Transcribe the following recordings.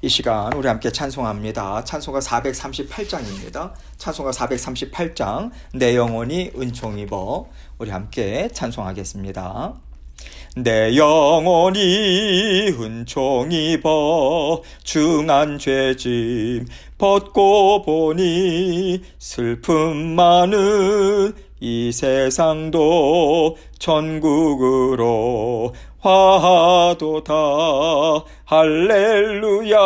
이 시간 우리 함께 찬송합니다. 찬송가 438장입니다. 찬송가 438장 내 영혼이 은총 입어 우리 함께 찬송하겠습니다. 내 영혼이 은총 입어 중한 죄짐 벗고 보니 슬픔 많은 이 세상도 천국으로 화하도다. 할렐루야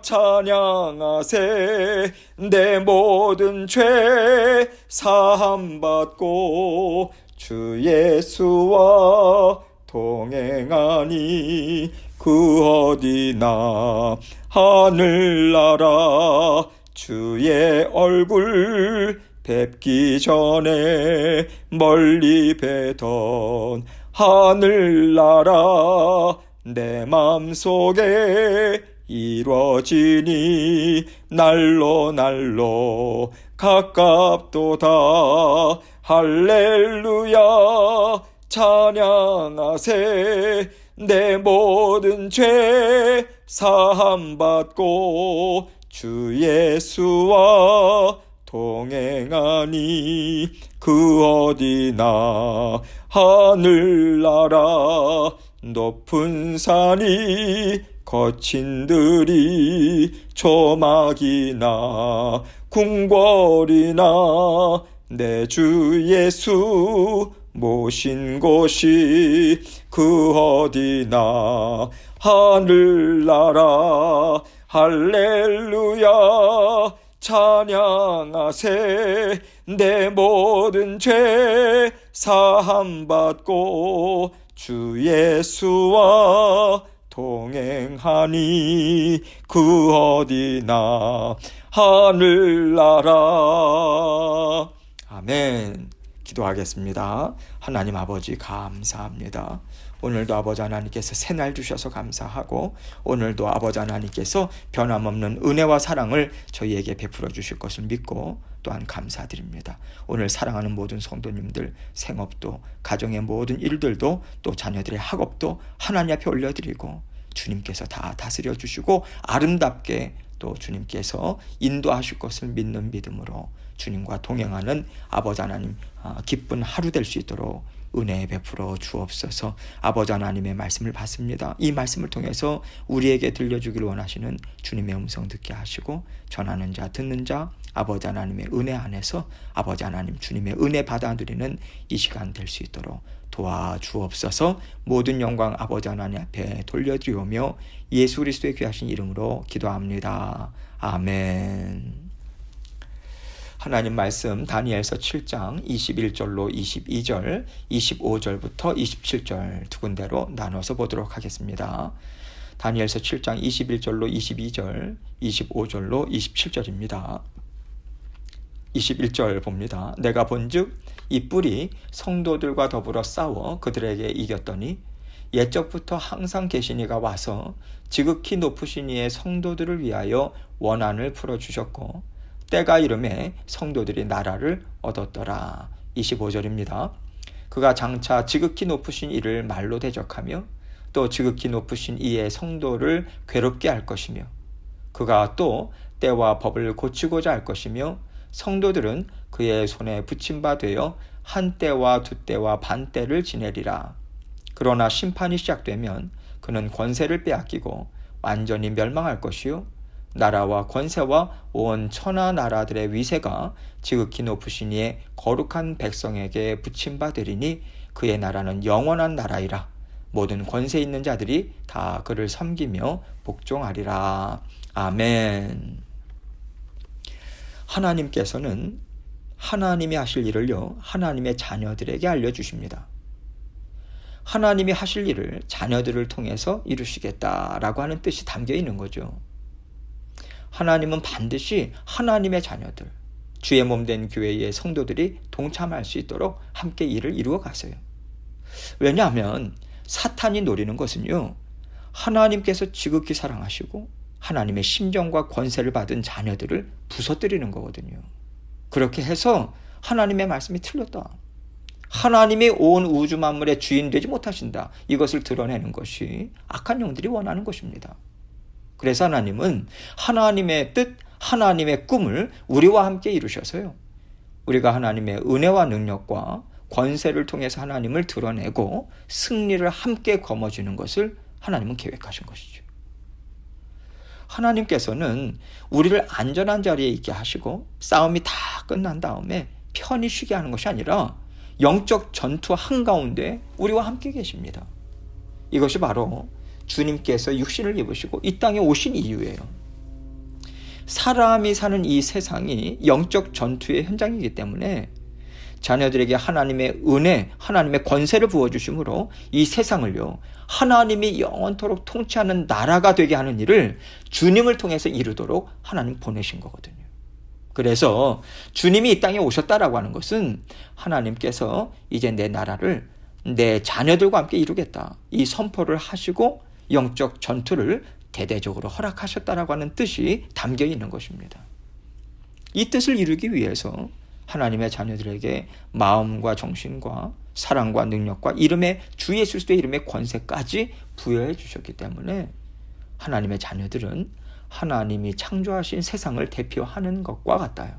찬양하세. 내 모든 죄 사함받고 주 예수와 동행하니 그 어디나 하늘나라 주의 얼굴 뵙기 전에 멀리 뵈던 하늘나라 내 맘속에 이루어지니 날로 날로 가깝도다. 할렐루야 찬양하세. 내 모든 죄 사함받고 주 예수와 동행하니 그 어디나 하늘나라 높은 산이 거친 들이 조막이나 궁궐이나 내 주 예수 모신 곳이 그 어디나 하늘나라. 할렐루야 찬양하세. 내 모든 죄 사함받고 주 예수와 동행하니 그 어디나 하늘나라. 아멘. 기도하겠습니다. 하나님 아버지 감사합니다. 오늘도 아버지 하나님께서 새날 주셔서 감사하고 오늘도 아버지 하나님께서 변함없는 은혜와 사랑을 저희에게 베풀어 주실 것을 믿고 또한 감사드립니다. 오늘 사랑하는 모든 성도님들 생업도 가정의 모든 일들도 또 자녀들의 학업도 하나님 앞에 올려드리고 주님께서 다 다스려 주시고 아름답게 또 주님께서 인도하실 것을 믿는 믿음으로 주님과 동행하는 아버지 하나님 기쁜 하루 될 수 있도록 은혜 베풀어 주옵소서. 아버지 하나님의 말씀을 받습니다. 이 말씀을 통해서 우리에게 들려주길 원하시는 주님의 음성 듣게 하시고 전하는 자 듣는 자 아버지 하나님의 은혜 안에서 아버지 하나님 주님의 은혜 받아들이는 이 시간 될 수 있도록 도와주옵소서. 모든 영광 아버지 하나님 앞에 돌려드리오며 예수 그리스도의 귀하신 이름으로 기도합니다. 아멘. 하나님 말씀 다니엘서 7장 21절로 22절, 25절부터 27절 두 군데로 나눠서 보도록 하겠습니다. 다니엘서 7장 21절로 22절, 25절로 27절입니다. 21절 봅니다. 내가 본즉 이 뿔이 성도들과 더불어 싸워 그들에게 이겼더니 옛적부터 항상 계신 이가 와서 지극히 높으신 이의 성도들을 위하여 원한을 풀어주셨고 때가 이름에 성도들이 나라를 얻었더라. 25절입니다. 그가 장차 지극히 높으신 이를 말로 대적하며 또 지극히 높으신 이의 성도를 괴롭게 할 것이며 그가 또 때와 법을 고치고자 할 것이며 성도들은 그의 손에 붙임 바 되어 한 때와 두 때와 반 때를 지내리라. 그러나 심판이 시작되면 그는 권세를 빼앗기고 완전히 멸망할 것이요 나라와 권세와 온 천하 나라들의 위세가 지극히 높으신 이의 거룩한 백성에게 붙임 바 되리니 그의 나라는 영원한 나라이라. 모든 권세 있는 자들이 다 그를 섬기며 복종하리라. 아멘. 하나님께서는 하나님이 하실 일을요 하나님의 자녀들에게 알려주십니다. 하나님이 하실 일을 자녀들을 통해서 이루시겠다라고 하는 뜻이 담겨 있는 거죠. 하나님은 반드시 하나님의 자녀들, 주의 몸된 교회의 성도들이 동참할 수 있도록 함께 일을 이루어 가세요. 왜냐하면 사탄이 노리는 것은요, 하나님께서 지극히 사랑하시고 하나님의 심정과 권세를 받은 자녀들을 부서뜨리는 거거든요. 그렇게 해서 하나님의 말씀이 틀렸다. 하나님이 온 우주 만물의 주인 되지 못하신다. 이것을 드러내는 것이 악한 영들이 원하는 것입니다. 그래서 하나님은 하나님의 뜻, 하나님의 꿈을 우리와 함께 이루셔서요, 우리가 하나님의 은혜와 능력과 권세를 통해서 하나님을 드러내고 승리를 함께 거머쥐는 것을 하나님은 계획하신 것이죠. 하나님께서는 우리를 안전한 자리에 있게 하시고 싸움이 다 끝난 다음에 편히 쉬게 하는 것이 아니라 영적 전투 한가운데 우리와 함께 계십니다. 이것이 바로 주님께서 육신을 입으시고 이 땅에 오신 이유예요. 사람이 사는 이 세상이 영적 전투의 현장이기 때문에 자녀들에게 하나님의 은혜, 하나님의 권세를 부어주심으로 이 세상을요, 하나님이 영원토록 통치하는 나라가 되게 하는 일을 주님을 통해서 이루도록 하나님 보내신 거거든요. 그래서 주님이 이 땅에 오셨다라고 하는 것은 하나님께서 이제 내 나라를 내 자녀들과 함께 이루겠다, 이 선포를 하시고 영적 전투를 대대적으로 허락하셨다라고 하는 뜻이 담겨 있는 것입니다. 이 뜻을 이루기 위해서 하나님의 자녀들에게 마음과 정신과 사랑과 능력과 주 예수 그리스도의 이름의 권세까지 부여해 주셨기 때문에 하나님의 자녀들은 하나님이 창조하신 세상을 대표하는 것과 같아요.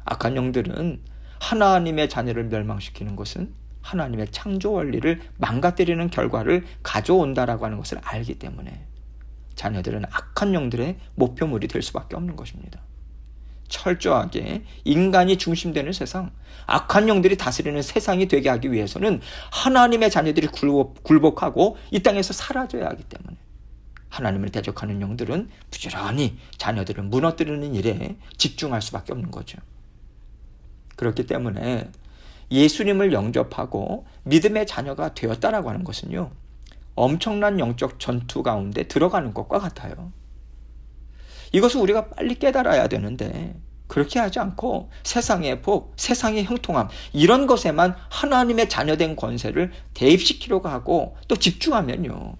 악한 영들은 하나님의 자녀를 멸망시키는 것은 하나님의 창조 원리를 망가뜨리는 결과를 가져온다라고 하는 것을 알기 때문에 자녀들은 악한 영들의 목표물이 될 수밖에 없는 것입니다. 철저하게 인간이 중심되는 세상, 악한 영들이 다스리는 세상이 되게 하기 위해서는 하나님의 자녀들이 굴복하고 이 땅에서 사라져야 하기 때문에 하나님을 대적하는 영들은 부지런히 자녀들을 무너뜨리는 일에 집중할 수밖에 없는 거죠. 그렇기 때문에 예수님을 영접하고 믿음의 자녀가 되었다라고 하는 것은요, 엄청난 영적 전투 가운데 들어가는 것과 같아요. 이것을 우리가 빨리 깨달아야 되는데 그렇게 하지 않고 세상의 복, 세상의 형통함, 이런 것에만 하나님의 자녀된 권세를 대입시키려고 하고 또 집중하면요,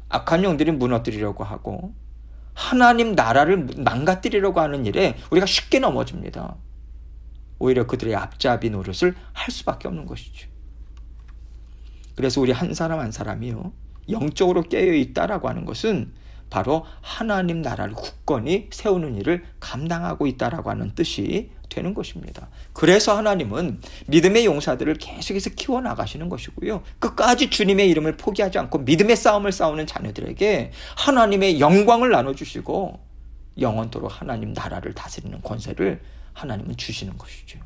악한 영들이 무너뜨리려고 하고 하나님 나라를 망가뜨리려고 하는 일에 우리가 쉽게 넘어집니다. 오히려 그들의 앞잡이 노릇을 할 수밖에 없는 것이죠. 그래서 우리 한 사람 한 사람이요, 영적으로 깨어있다라고 하는 것은 바로 하나님 나라를 굳건히 세우는 일을 감당하고 있다라고 하는 뜻이 되는 것입니다. 그래서 하나님은 믿음의 용사들을 계속해서 키워나가시는 것이고요, 끝까지 주님의 이름을 포기하지 않고 믿음의 싸움을 싸우는 자녀들에게 하나님의 영광을 나눠주시고 영원토록 하나님 나라를 다스리는 권세를 하나님은 주시는 것이죠.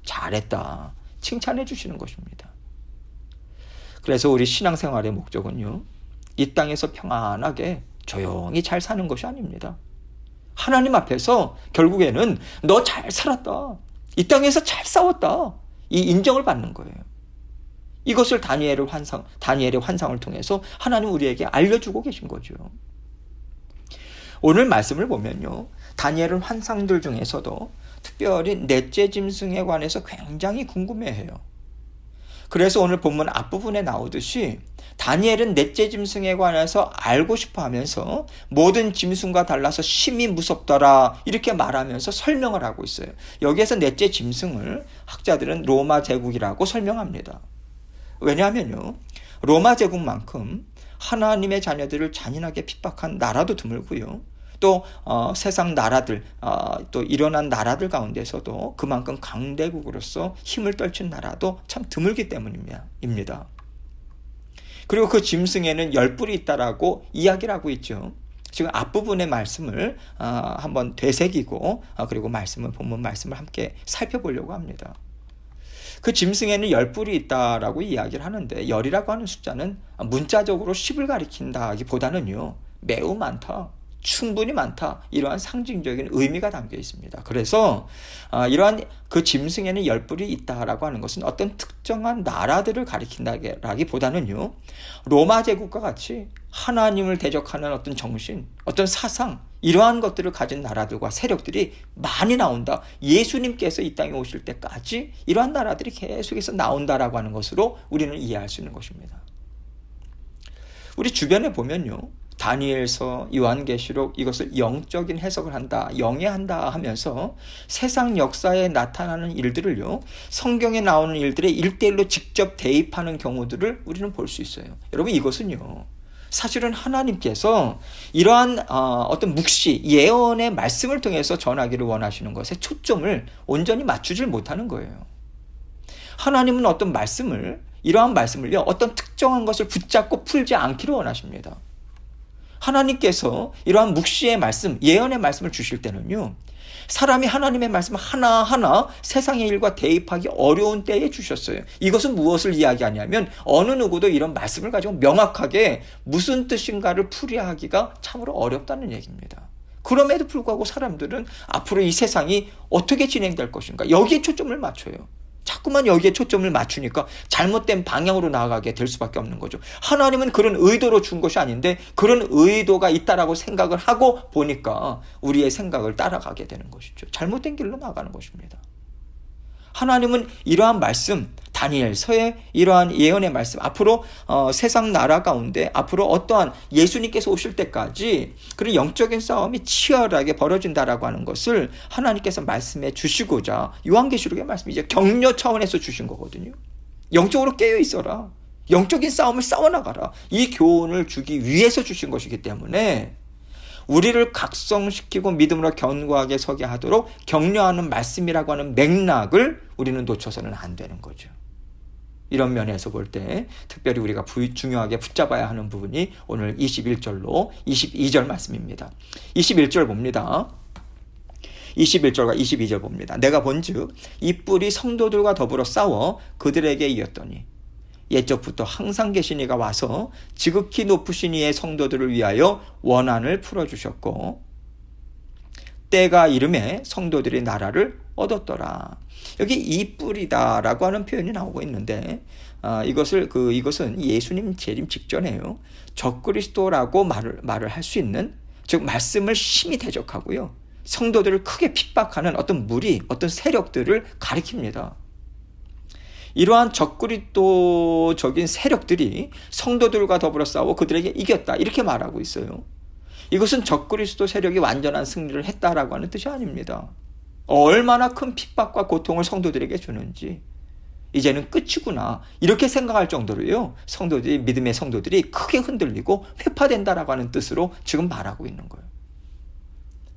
잘했다, 칭찬해 주시는 것입니다. 그래서 우리 신앙생활의 목적은요, 이 땅에서 평안하게 조용히 잘 사는 것이 아닙니다. 하나님 앞에서 결국에는 너 잘 살았다, 이 땅에서 잘 싸웠다, 이 인정을 받는 거예요. 이것을 다니엘의 환상을 통해서 하나님 우리에게 알려주고 계신 거죠. 오늘 말씀을 보면요, 다니엘은 환상들 중에서도 특별히 넷째 짐승에 관해서 굉장히 궁금해해요. 그래서 오늘 본문 앞부분에 나오듯이 다니엘은 넷째 짐승에 관해서 알고 싶어 하면서 모든 짐승과 달라서 심히 무섭더라, 이렇게 말하면서 설명을 하고 있어요. 여기에서 넷째 짐승을 학자들은 로마 제국이라고 설명합니다. 왜냐하면요, 로마 제국만큼 하나님의 자녀들을 잔인하게 핍박한 나라도 드물고요, 또 세상 나라들, 또 일어난 나라들 가운데서도 그만큼 강대국으로서 힘을 떨친 나라도 참 드물기 때문입니다. 그리고 그 짐승에는 10뿔이 있다라고 이야기를 하고 있죠. 지금 앞부분의 말씀을 한번 되새기고 그리고 본문 말씀을 함께 살펴보려고 합니다. 그 짐승에는 10뿔이 있다라고 이야기를 하는데, 열이라고 하는 숫자는 문자적으로 10을 가리킨다기보다는요, 매우 많다, 충분히 많다, 이러한 상징적인 의미가 담겨 있습니다. 그래서 이러한 그 짐승에는 10뿔이 있다라고 하는 것은 어떤 특정한 나라들을 가리킨다기보다는요, 로마 제국과 같이 하나님을 대적하는 어떤 정신, 어떤 사상, 이러한 것들을 가진 나라들과 세력들이 많이 나온다, 예수님께서 이 땅에 오실 때까지 이러한 나라들이 계속해서 나온다라고 하는 것으로 우리는 이해할 수 있는 것입니다. 우리 주변에 보면요, 다니엘서, 요한계시록, 이것을 영적인 해석을 한다, 영해한다 하면서 세상 역사에 나타나는 일들을요, 성경에 나오는 일들에 1:1로 직접 대입하는 경우들을 우리는 볼 수 있어요. 여러분, 이것은요, 사실은 하나님께서 이러한 어떤 묵시, 예언의 말씀을 통해서 전하기를 원하시는 것에 초점을 온전히 맞추질 못하는 거예요. 하나님은 어떤 말씀을, 이러한 말씀을요, 어떤 특정한 것을 붙잡고 풀지 않기를 원하십니다. 하나님께서 이러한 묵시의 말씀, 예언의 말씀을 주실 때는요, 사람이 하나님의 말씀을 하나하나 세상의 일과 대입하기 어려운 때에 주셨어요. 이것은 무엇을 이야기하냐면 어느 누구도 이런 말씀을 가지고 명확하게 무슨 뜻인가를 풀이하기가 참으로 어렵다는 얘기입니다. 그럼에도 불구하고 사람들은 앞으로 이 세상이 어떻게 진행될 것인가, 여기에 초점을 맞춰요. 자꾸만 여기에 초점을 맞추니까 잘못된 방향으로 나아가게 될 수밖에 없는 거죠. 하나님은 그런 의도로 준 것이 아닌데 그런 의도가 있다라고 생각을 하고 보니까 우리의 생각을 따라가게 되는 것이죠. 잘못된 길로 나가는 것입니다. 하나님은 이러한 말씀, 다니엘서의 이러한 예언의 말씀, 앞으로 세상 나라 가운데 앞으로 어떠한 예수님께서 오실 때까지 그런 영적인 싸움이 치열하게 벌어진다라고 하는 것을 하나님께서 말씀해 주시고자 요한계시록의 말씀이 이제 격려 차원에서 주신 거거든요. 영적으로 깨어 있어라. 영적인 싸움을 싸워나가라. 이 교훈을 주기 위해서 주신 것이기 때문에 우리를 각성시키고 믿음으로 견고하게 서게 하도록 격려하는 말씀이라고 하는 맥락을 우리는 놓쳐서는 안 되는 거죠. 이런 면에서 볼 때 특별히 우리가 중요하게 붙잡아야 하는 부분이 오늘 21절로 22절 말씀입니다. 21절 봅니다. 21절과 22절 봅니다. 내가 본즉 이 뿔이 성도들과 더불어 싸워 그들에게 이었더니 옛적부터 항상 계신 이가 와서 지극히 높으신 이의 성도들을 위하여 원한을 풀어주셨고 때가 이름에 성도들이 나라를 얻었더라. 여기 이 뿔이다라고 하는 표현이 나오고 있는데 이것은 예수님 재림 직전에요. 적그리스도라고 말을 할 수 있는, 즉 말씀을 심히 대적하고요, 성도들을 크게 핍박하는 어떤 무리, 어떤 세력들을 가리킵니다. 이러한 적그리스도적인 세력들이 성도들과 더불어 싸워 그들에게 이겼다, 이렇게 말하고 있어요. 이것은 적그리스도 세력이 완전한 승리를 했다라고 하는 뜻이 아닙니다. 얼마나 큰 핍박과 고통을 성도들에게 주는지 이제는 끝이구나 이렇게 생각할 정도로요, 믿음의 성도들이 크게 흔들리고 회파된다라고 하는 뜻으로 지금 말하고 있는 거예요.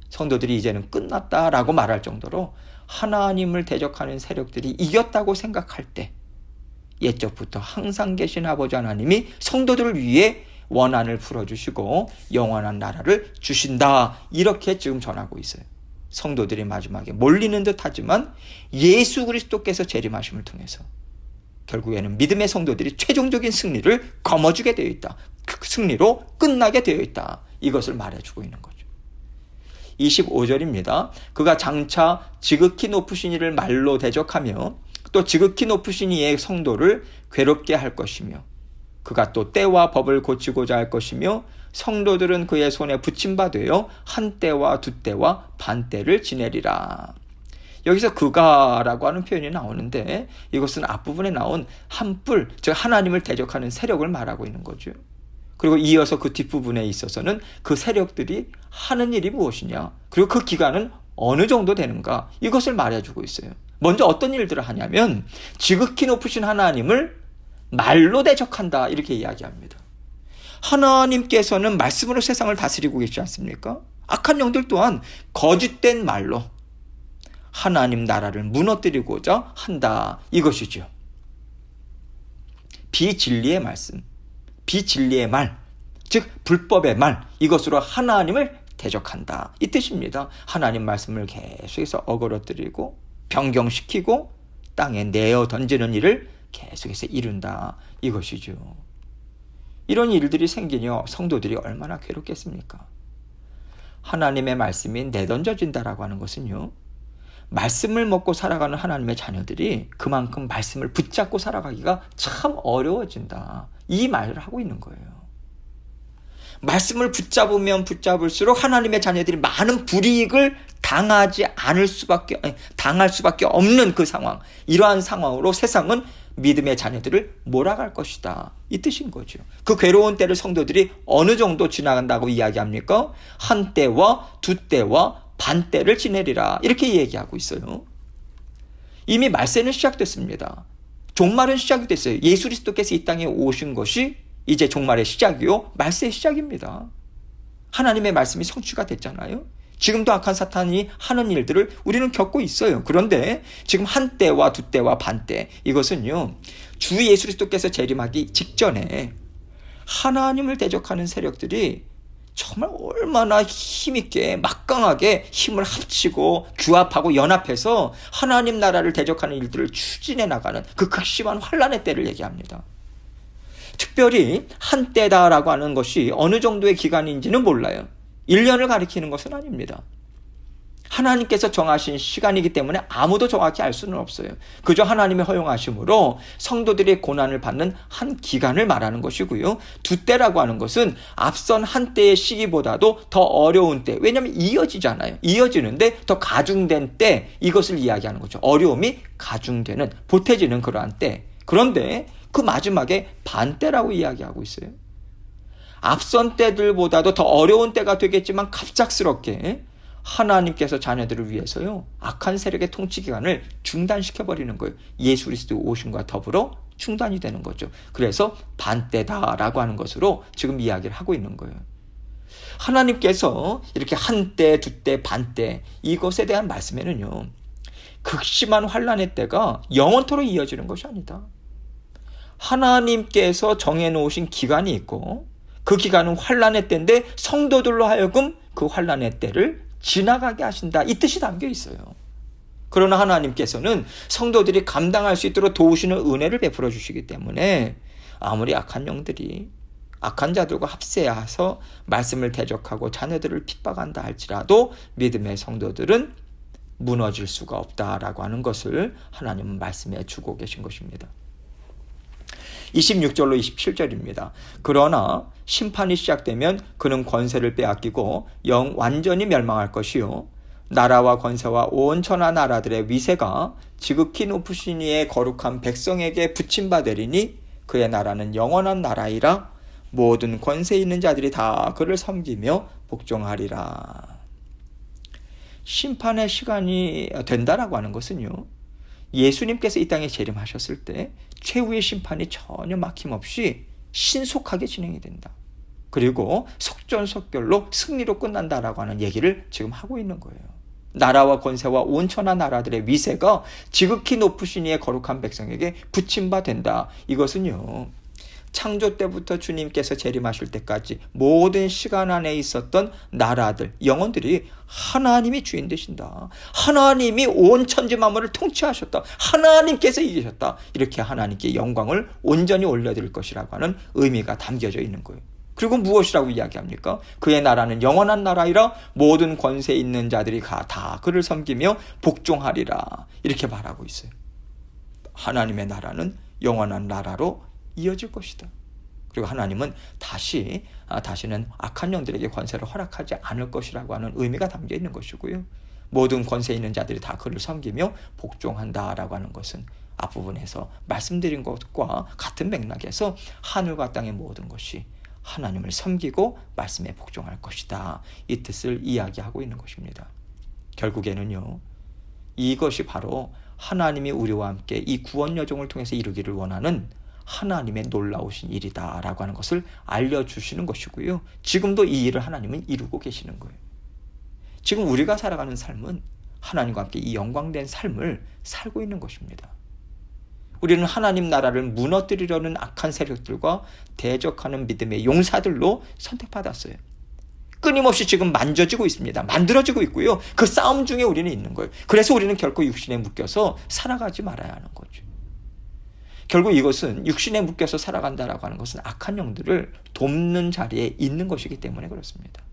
성도들이 이제는 끝났다라고 말할 정도로 하나님을 대적하는 세력들이 이겼다고 생각할 때 옛적부터 항상 계신 아버지 하나님이 성도들을 위해 원한을 풀어주시고 영원한 나라를 주신다, 이렇게 지금 전하고 있어요. 성도들이 마지막에 몰리는 듯 하지만 예수 그리스도께서 재림하심을 통해서 결국에는 믿음의 성도들이 최종적인 승리를 거머쥐게 되어 있다, 그 승리로 끝나게 되어 있다, 이것을 말해주고 있는 거죠. 25절입니다. 그가 장차 지극히 높으신 이를 말로 대적하며 또 지극히 높으신 이의 성도를 괴롭게 할 것이며 그가 또 때와 법을 고치고자 할 것이며 성도들은 그의 손에 붙임받으여 한 때와 두 때와 반 때를 지내리라. 여기서 그가라고 하는 표현이 나오는데 이것은 앞부분에 나온 한 뿔, 즉 하나님을 대적하는 세력을 말하고 있는 거죠. 그리고 이어서 그 뒷부분에 있어서는 그 세력들이 하는 일이 무엇이냐, 그리고 그 기간은 어느 정도 되는가, 이것을 말해주고 있어요. 먼저 어떤 일들을 하냐면 지극히 높으신 하나님을 말로 대적한다, 이렇게 이야기합니다. 하나님께서는 말씀으로 세상을 다스리고 계시지 않습니까? 악한 영들 또한 거짓된 말로 하나님 나라를 무너뜨리고자 한다, 이것이죠. 비진리의 말씀, 비진리의 말, 즉 불법의 말, 이것으로 하나님을 대적한다, 이 뜻입니다. 하나님 말씀을 계속해서 어그러뜨리고 변경시키고 땅에 내어 던지는 일을 계속해서 이룬다, 이것이죠. 이런 일들이 생기며 성도들이 얼마나 괴롭겠습니까? 하나님의 말씀이 내던져진다라고 하는 것은요, 말씀을 먹고 살아가는 하나님의 자녀들이 그만큼 말씀을 붙잡고 살아가기가 참 어려워진다, 이 말을 하고 있는 거예요. 말씀을 붙잡으면 붙잡을수록 하나님의 자녀들이 많은 불이익을 당할 수밖에 없는 그 상황, 이러한 상황으로 세상은 믿음의 자녀들을 몰아갈 것이다, 이 뜻인 거죠. 그 괴로운 때를 성도들이 어느 정도 지나간다고 이야기합니까? 한 때와 두 때와 반 때를 지내리라, 이렇게 얘기하고 있어요. 이미 말세는 시작됐습니다. 종말은 시작이 됐어요. 예수 그리스도께서 이 땅에 오신 것이 이제 종말의 시작이요, 말세의 시작입니다. 하나님의 말씀이 성취가 됐잖아요. 지금도 악한 사탄이 하는 일들을 우리는 겪고 있어요. 그런데 지금 한때와 두때와 반때, 이것은요, 주 예수 그리스도께서 재림하기 직전에 하나님을 대적하는 세력들이 정말 얼마나 힘있게 막강하게 힘을 합치고 규합하고 연합해서 하나님 나라를 대적하는 일들을 추진해 나가는 그 극심한 환란의 때를 얘기합니다. 특별히 한때다라고 하는 것이 어느 정도의 기간인지는 몰라요. 1년을 가리키는 것은 아닙니다. 하나님께서 정하신 시간이기 때문에 아무도 정확히 알 수는 없어요. 그저 하나님의 허용하심으로 성도들이 고난을 받는 한 기간을 말하는 것이고요. 두때라고 하는 것은 앞선 한때의 시기보다도 더 어려운 때, 왜냐하면 이어지잖아요. 이어지는데 더 가중된 때, 이것을 이야기하는 거죠. 어려움이 가중되는, 보태지는 그러한 때. 그런데 그 마지막에 반때라고 이야기하고 있어요. 앞선 때들보다도 더 어려운 때가 되겠지만 갑작스럽게 하나님께서 자녀들을 위해서요, 악한 세력의 통치 기간을 중단시켜버리는 거예요. 예수 그리스도 오심과 더불어 중단이 되는 거죠. 그래서 반때다라고 하는 것으로 지금 이야기를 하고 있는 거예요. 하나님께서 이렇게 한때, 두때, 반때, 이것에 대한 말씀에는요, 극심한 환란의 때가 영원토록 이어지는 것이 아니다. 하나님께서 정해놓으신 기간이 있고 그 기간은 환란의 때인데 성도들로 하여금 그 환란의 때를 지나가게 하신다, 이 뜻이 담겨 있어요. 그러나 하나님께서는 성도들이 감당할 수 있도록 도우시는 은혜를 베풀어 주시기 때문에 아무리 악한 영들이 악한 자들과 합세해서 말씀을 대적하고 자녀들을 핍박한다 할지라도 믿음의 성도들은 무너질 수가 없다라고 하는 것을 하나님은 말씀해 주고 계신 것입니다. 26절로 27절입니다. 그러나 심판이 시작되면 그는 권세를 빼앗기고 완전히 멸망할 것이요, 나라와 권세와 온 천하 나라들의 위세가 지극히 높으신 이의 거룩한 백성에게 붙임받으리니 그의 나라는 영원한 나라이라. 모든 권세 있는 자들이 다 그를 섬기며 복종하리라. 심판의 시간이 된다라고 하는 것은요, 예수님께서 이 땅에 재림하셨을 때 최후의 심판이 전혀 막힘없이 신속하게 진행이 된다. 그리고 속전속결로 승리로 끝난다라고 하는 얘기를 지금 하고 있는 거예요. 나라와 권세와 온 천하 나라들의 위세가 지극히 높으신 이의 거룩한 백성에게 붙임바 된다. 이것은요, 창조 때부터 주님께서 재림하실 때까지 모든 시간 안에 있었던 나라들, 영혼들이 하나님이 주인 되신다, 하나님이 온 천지 만물을 통치하셨다, 하나님께서 이기셨다, 이렇게 하나님께 영광을 온전히 올려드릴 것이라고 하는 의미가 담겨져 있는 거예요. 그리고 무엇이라고 이야기합니까? 그의 나라는 영원한 나라이라. 모든 권세 있는 자들이 다 그를 섬기며 복종하리라, 이렇게 말하고 있어요. 하나님의 나라는 영원한 나라로 이어질 것이다. 그리고 하나님은 다시는 악한 영들에게 권세를 허락하지 않을 것이라고 하는 의미가 담겨 있는 것이고요. 모든 권세 있는 자들이 다 그를 섬기며 복종한다라고 하는 것은 앞부분에서 말씀드린 것과 같은 맥락에서 하늘과 땅의 모든 것이 하나님을 섬기고 말씀에 복종할 것이다, 이 뜻을 이야기하고 있는 것입니다. 결국에는요, 이것이 바로 하나님이 우리와 함께 이 구원 여정을 통해서 이루기를 원하는 하나님의 놀라우신 일이다라고 하는 것을 알려주시는 것이고요. 지금도 이 일을 하나님은 이루고 계시는 거예요. 지금 우리가 살아가는 삶은 하나님과 함께 이 영광된 삶을 살고 있는 것입니다. 우리는 하나님 나라를 무너뜨리려는 악한 세력들과 대적하는 믿음의 용사들로 선택받았어요. 끊임없이 지금 만져지고 있습니다. 만들어지고 있고요. 그 싸움 중에 우리는 있는 거예요. 그래서 우리는 결코 육신에 묶여서 살아가지 말아야 하는 거죠. 결국 이것은 육신에 묶여서 살아간다라고 하는 것은 악한 영들을 돕는 자리에 있는 것이기 때문에 그렇습니다.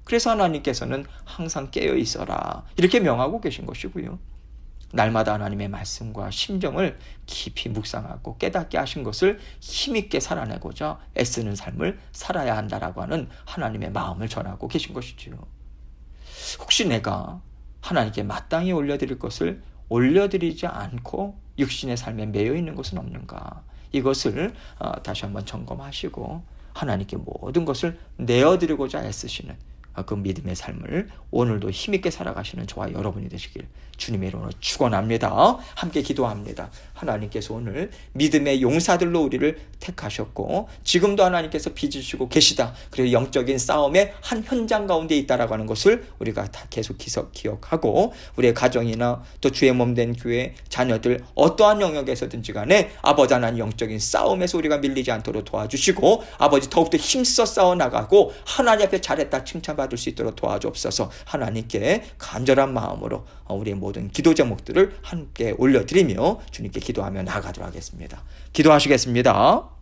그래서 하나님께서는 항상 깨어 있어라, 이렇게 명하고 계신 것이고요. 날마다 하나님의 말씀과 심정을 깊이 묵상하고 깨닫게 하신 것을 힘있게 살아내고자 애쓰는 삶을 살아야 한다라고 하는 하나님의 마음을 전하고 계신 것이지요. 혹시 내가 하나님께 마땅히 올려드릴 것을 올려드리지 않고 육신의 삶에 매여 있는 것은 없는가? 이것을 다시 한번 점검하시고 하나님께 모든 것을 내어드리고자 애쓰시는 그 믿음의 삶을 오늘도 힘있게 살아가시는 저와 여러분이 되시길 주님의 이름으로 축원합니다. 함께 기도합니다. 하나님께서 오늘 믿음의 용사들로 우리를 택하셨고 지금도 하나님께서 빚으시고 계시다. 그리고 영적인 싸움의 한 현장 가운데 있다라고 하는 것을 우리가 다 계속 기억하고 우리의 가정이나 또 주의 몸된 교회 자녀들 어떠한 영역에서든지 간에 아버지 하나님 영적인 싸움에서 우리가 밀리지 않도록 도와주시고 아버지 더욱더 힘써 싸워나가고 하나님 앞에 잘했다 칭찬받을 수 있도록 도와주옵소서. 하나님께 간절한 마음으로 우리의 모든 기도 제목들을 함께 올려드리며 주님께 기도하며 나아가도록 하겠습니다. 기도하시겠습니다.